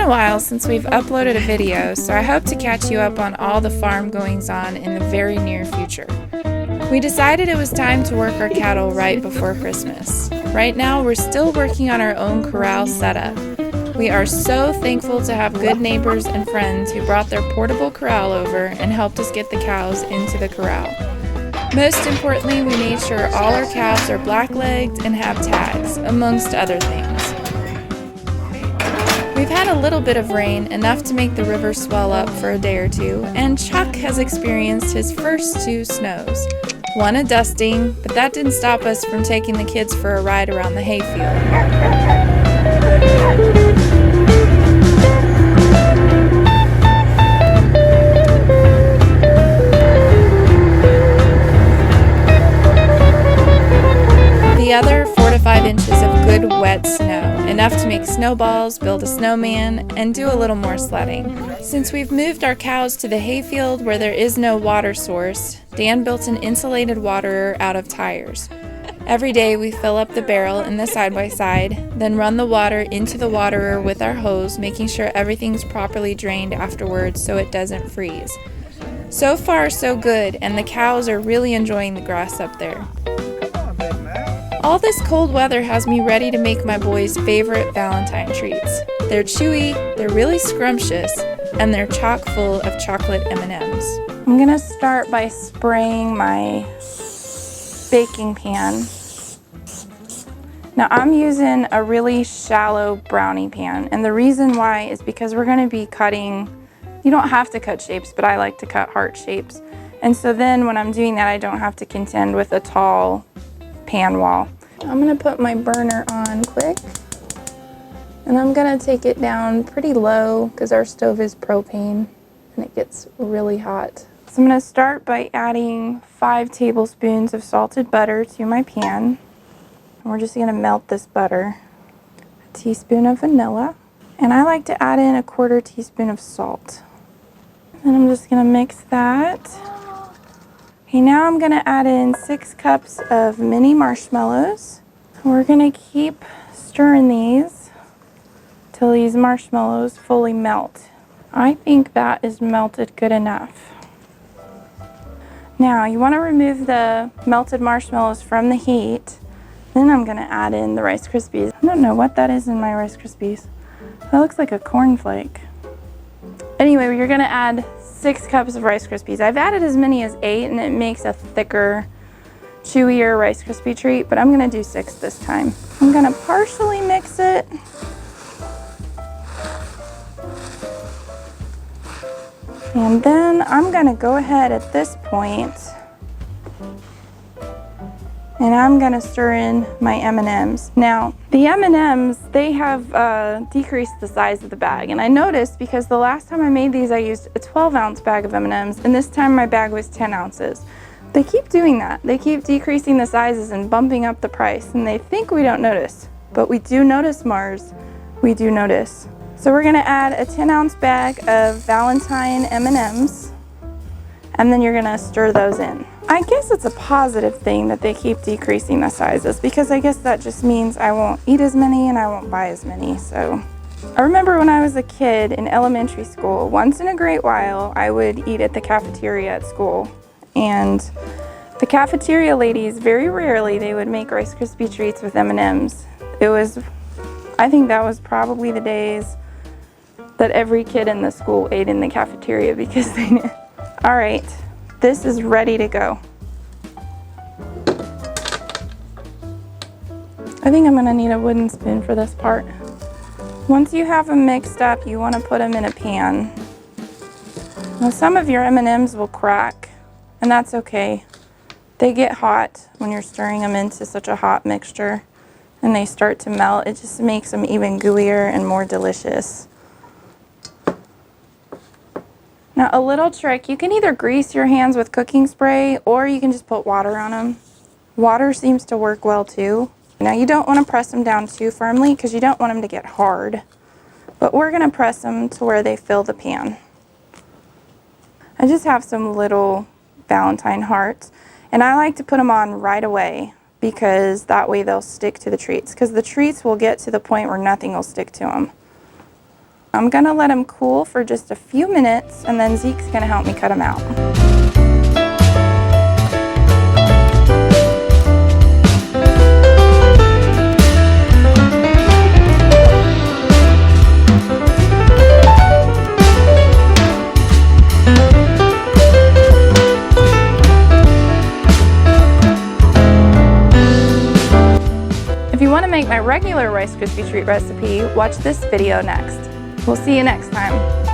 a while since we've uploaded a video, so I hope to catch you up on all the farm goings-on in the very near future. We decided it was time to work our cattle right before Christmas. Right now, we're still working on our own corral setup. We are so thankful to have good neighbors and friends who brought their portable corral over and helped us get the cows into the corral. Most importantly, we made sure all our cows are black-legged and have tags, amongst other things. We've had a little bit of rain, enough to make the river swell up for a day or two, and Chuck has experienced his first 2 snows. One a dusting, but that didn't stop us from taking the kids for a ride around the hayfield. The other 4 to 5 inches of good wet snow, enough to make snowballs, build a snowman, and do a little more sledding. Since we've moved our cows to the hayfield where there is no water source, Dan built an insulated waterer out of tires. Every day we fill up the barrel in the side-by-side, then run the water into the waterer with our hose, making sure everything's properly drained afterwards so it doesn't freeze. So far so good, and the cows are really enjoying the grass up there. All this cold weather has me ready to make my boys' favorite Valentine treats. They're chewy, they're really scrumptious, and they're chock full of chocolate M&Ms. I'm gonna start by spraying my baking pan. Now I'm using a really shallow brownie pan, and the reason why is because we're gonna be cutting, you don't have to cut shapes, but I like to cut heart shapes. And so then when I'm doing that, I don't have to contend with a tall pan wall. I'm gonna put my burner on quick, and I'm gonna take it down pretty low because our stove is propane and it gets really hot. So I'm gonna start by adding 5 tablespoons of salted butter to my pan. And we're just gonna melt this butter. A teaspoon of vanilla, and I like to add in a 1/4 teaspoon of salt. And I'm just gonna mix that. Okay, now I'm gonna add in 6 cups of mini marshmallows. We're gonna keep stirring these till these marshmallows fully melt. I think that is melted good enough. Now you wanna remove the melted marshmallows from the heat. Then I'm gonna add in the Rice Krispies. I don't know what that is in my Rice Krispies. That looks like a cornflake. Anyway, you're gonna add 6 cups of Rice Krispies. I've added as many as 8, and it makes a thicker, chewier Rice Krispie treat, but I'm gonna do 6 this time. I'm gonna partially mix it. And then I'm gonna go ahead at this point, and I'm gonna stir in my M&Ms. Now, the M&Ms, they have decreased the size of the bag, and I noticed because the last time I made these, I used a 12-ounce bag of M&Ms, and this time my bag was 10 ounces. They keep doing that. They keep decreasing the sizes and bumping up the price, and they think we don't notice. But we do notice, Mars. We do notice. So we're gonna add a 10-ounce bag of Valentine M&Ms, and then you're gonna stir those in. I guess it's a positive thing that they keep decreasing the sizes, because I guess that just means I won't eat as many and I won't buy as many. So I remember when I was a kid in elementary school, once in a great while, I would eat at the cafeteria at school. And the cafeteria ladies, very rarely, they would make Rice Krispie treats with M&Ms. I think that was probably the days that every kid in the school ate in the cafeteria because they knew. All right, this is ready to go. I think I'm gonna need a wooden spoon for this part. Once you have them mixed up, you wanna put them in a pan. Now some of your M&Ms will crack, and that's okay. They get hot when you're stirring them into such a hot mixture, and they start to melt. It just makes them even gooier and more delicious. Now a little trick, you can either grease your hands with cooking spray or you can just put water on them. Water seems to work well too. Now you don't want to press them down too firmly because you don't want them to get hard. But we're going to press them to where they fill the pan. I just have some little Valentine hearts, and I like to put them on right away because that way they'll stick to the treats, because the treats will get to the point where nothing will stick to them. I'm gonna let them cool for just a few minutes, and then Zeke's gonna help me cut them out. If you want to make my regular Rice Krispie treat recipe, watch this video next. We'll see you next time.